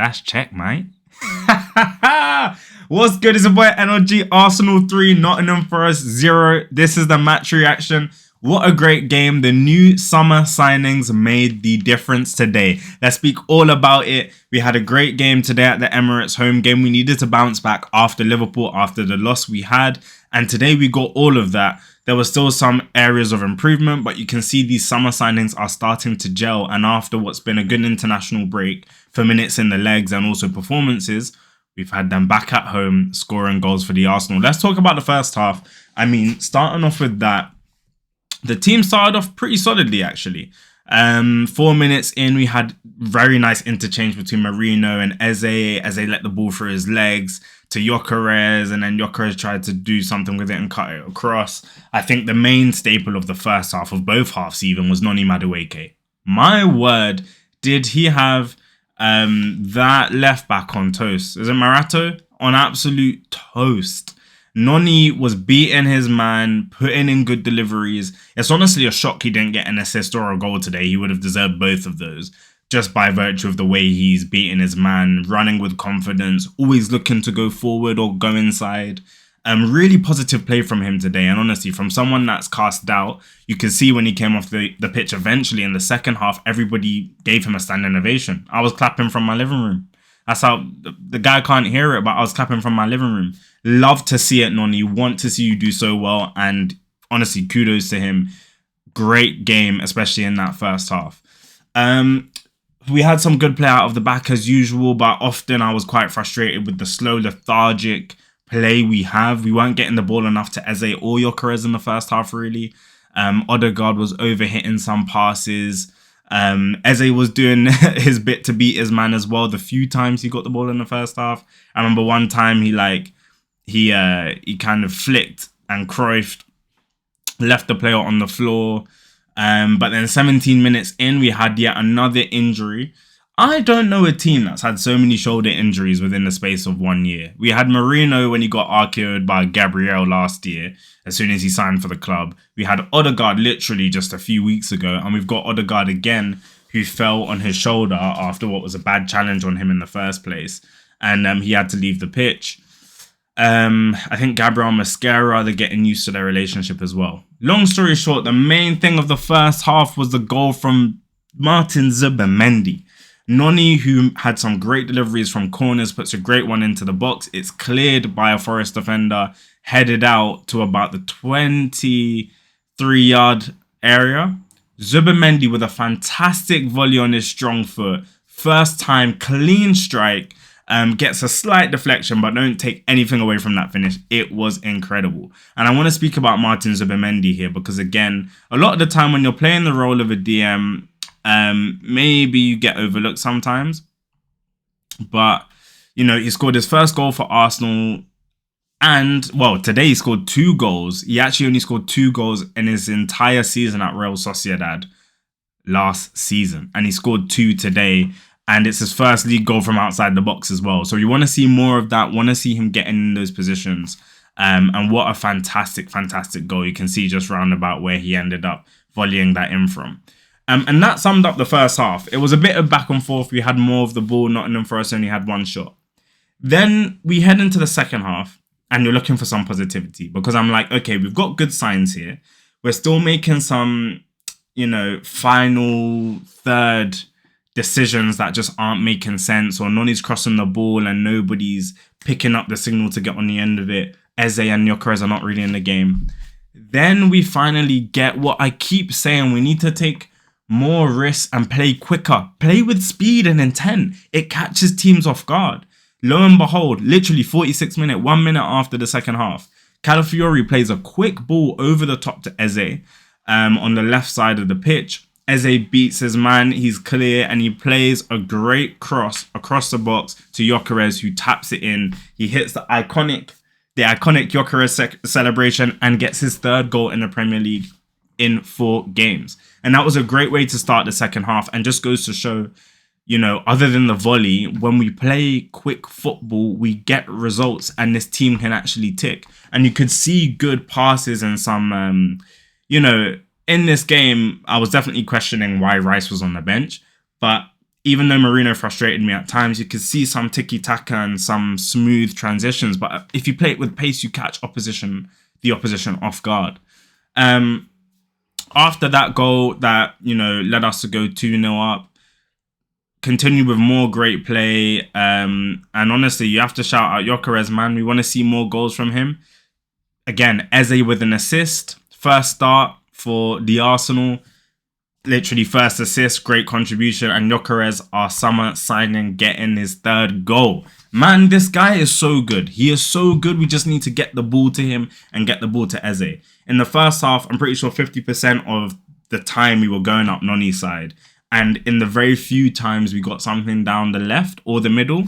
That's check, mate. What's good? It's your boy NLG. Arsenal 3, Nottingham Forest 0. This is the match reaction. What a great game. The new summer signings made the difference today. Let's speak all about it. We had a great game today at the Emirates home game. We needed to bounce back after Liverpool, after the loss we had. And today we got all of that. There were still some areas of improvement, but you can see these summer signings are starting to gel. And after what's been a good international break for minutes in the legs and also performances, we've had them back at home scoring goals for the Arsenal. Let's talk about the first half. I mean, starting off with that, the team started off pretty solidly, actually. 4 minutes in, we had very nice interchange between Marino and Eze. Eze let the ball through his legs to Gyökeres, and then Gyökeres tried to do something with it and cut it across. I think the main staple of the first half, of both halves even, was Noni Madueke. My word, did he have that left back on toast? Is it Marato? On absolute toast. Noni was beating his man, putting in good deliveries. It's honestly a shock he didn't get an assist or a goal today. He would have deserved both of those just by virtue of the way he's beating his man, running with confidence, always looking to go forward or go inside. Really positive play from him today. And honestly, from someone that's cast doubt, you can see when he came off the pitch eventually in the second half, everybody gave him a standing ovation. I was clapping from my living room. That's how the guy can't hear it, but I was clapping from my living room. Love to see it, Noni. Want to see you do so well. And honestly, kudos to him. Great game, especially in that first half. We had some good play out of the back as usual, but often I was quite frustrated with the slow, lethargic play we have. We weren't getting the ball enough to Eze or Gyökeres in the first half, really. Odegaard was overhitting some passes. Eze was doing his bit to beat his man as well. The few times he got the ball in the first half, I remember one time he kind of flicked and Cruyff left the player on the floor. But then 17 minutes in, we had yet another injury. I don't know a team that's had so many shoulder injuries within the space of 1 year. We had Marino when he got RKO'd by Gabriel last year, as soon as he signed for the club. We had Odegaard literally just a few weeks ago, and we've got Odegaard again, who fell on his shoulder after what was a bad challenge on him in the first place. And he had to leave the pitch. I think Gabriel and Mascara, they're getting used to their relationship as well. Long story short, the main thing of the first half was the goal from Martin Zubimendi. Noni, who had some great deliveries from corners, puts a great one into the box. It's cleared by a Forest defender, headed out to about the 23-yard area. Zubimendi with a fantastic volley on his strong foot. First time, clean strike. Gets a slight deflection, but don't take anything away from that finish. It was incredible. And I want to speak about Martin Zubimendi here because, again, a lot of the time when you're playing the role of a DM, maybe you get overlooked sometimes. But, you know, he scored his first goal for Arsenal. And, well, today he scored 2 goals. He actually only scored 2 goals in his entire season at Real Sociedad last season. And he scored 2 today. And it's his first league goal from outside the box as well. So you want to see more of that. Want to see him getting in those positions. And what a fantastic, fantastic goal. You can see just round about where he ended up volleying that in from. And that summed up the first half. It was a bit of back and forth. We had more of the ball. Nottingham Forest only had 1 shot. Then we head into the second half. And you're looking for some positivity. Because I'm like, okay, we've got good signs here. We're still making some, you know, final third decisions that just aren't making sense, or Noni's crossing the ball and nobody's picking up the signal to get on the end of it. Eze and Gyökeres are not really in the game. Then we finally get what I keep saying, we need to take more risks and play quicker. Play with speed and intent. It catches teams off guard. Lo and behold, literally 46 minutes, 1 minute after the second half, Calafiori plays a quick ball over the top to Eze on the left side of the pitch. Eze beats his man, he's clear, and he plays a great cross across the box to Gyökeres, who taps it in. He hits the iconic Gyökeres celebration and gets his 3rd goal in the Premier League in 4 games. And that was a great way to start the second half, and just goes to show, you know, other than the volley, when we play quick football, we get results, and this team can actually tick. And you could see good passes and some, you know, in this game, I was definitely questioning why Rice was on the bench, but even though Mourinho frustrated me at times, you could see some tiki-taka and some smooth transitions. But if you play it with pace, you catch the opposition off guard. After that goal that, led us to go 2-0 up, continue with more great play. And honestly, you have to shout out Gyökeres, man. We want to see more goals from him. Again, Eze with an assist. First start for the Arsenal. Literally first assist, great contribution. And Gyökeres, our summer signing, getting his third goal. Man, this guy is so good. He is so good. We just need to get the ball to him and get the ball to Eze. In the first half, I'm pretty sure 50% of the time we were going up Noni's side. And in the very few times we got something down the left or the middle,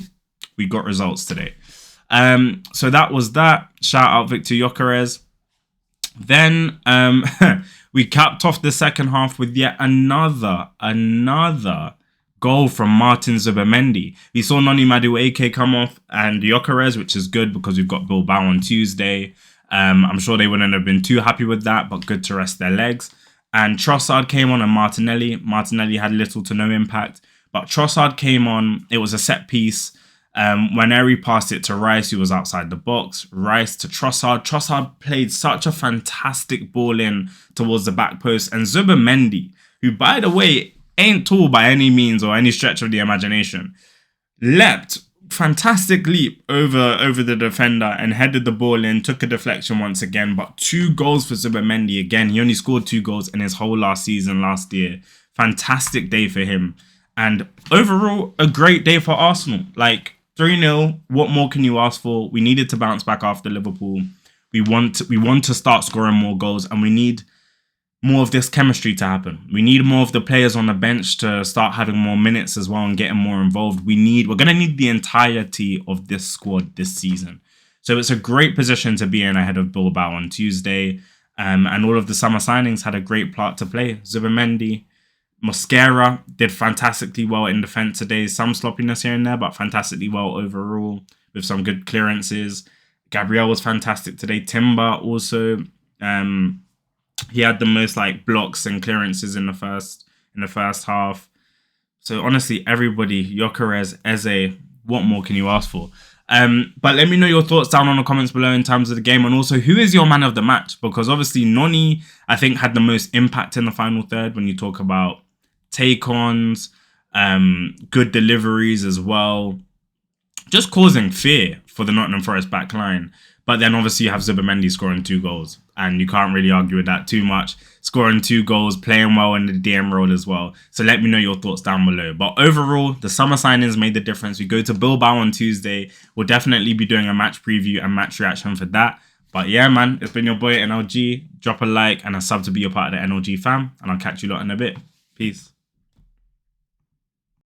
we got results today. So that was that. Shout out Victor Gyökeres. Then we capped off the second half with yet another goal from Martin Zubimendi. We saw Noni Madueke come off and Gyökeres, which is good because we've got Bilbao on Tuesday. I'm sure they wouldn't have been too happy with that, but good to rest their legs. And Trossard came on and Martinelli. Martinelli had little to no impact, but Trossard came on. It was a set piece. When Eri passed it to Rice, who was outside the box. Rice to Trossard. Trossard played such a fantastic ball in towards the back post. And Zubimendi, who, by the way, ain't tall by any means or any stretch of the imagination, leapt, fantastic leap over the defender and headed the ball in, took a deflection once again. But 2 goals for Zubimendi again. He only scored 2 goals in his whole last year. Fantastic day for him. And overall, a great day for Arsenal. Like, 3-0, what more can you ask for? We needed to bounce back after Liverpool. We want to start scoring more goals, and we need more of this chemistry to happen. We need more of the players on the bench to start having more minutes as well and getting more involved. We're going to need the entirety of this squad this season. So it's a great position to be in ahead of Bilbao on Tuesday. And all of the summer signings had a great part to play. Zubimendi, Mosquera did fantastically well in defence today. Some sloppiness here and there, but fantastically well overall with some good clearances. Gabriel was fantastic today. Timber also, he had the most blocks and clearances in the first half. So honestly, everybody, Gyökeres, Eze, what more can you ask for? But let me know your thoughts down on the comments below in terms of the game, and also who is your man of the match? Because obviously Noni, I think, had the most impact in the final third when you talk about take-ons, good deliveries as well, just causing fear for the Nottingham Forest back line. But then obviously you have Zubimendi scoring 2 goals, and you can't really argue with that too much. Scoring 2 goals, playing well in the DM role as well. So let me know your thoughts down below. But overall, the summer signings made the difference. We go to Bilbao on Tuesday. We'll definitely be doing a match preview and match reaction for that. But yeah, man, it's been your boy NLG. Drop a like and a sub to be a part of the NLG fam, and I'll catch you lot in a bit. Peace.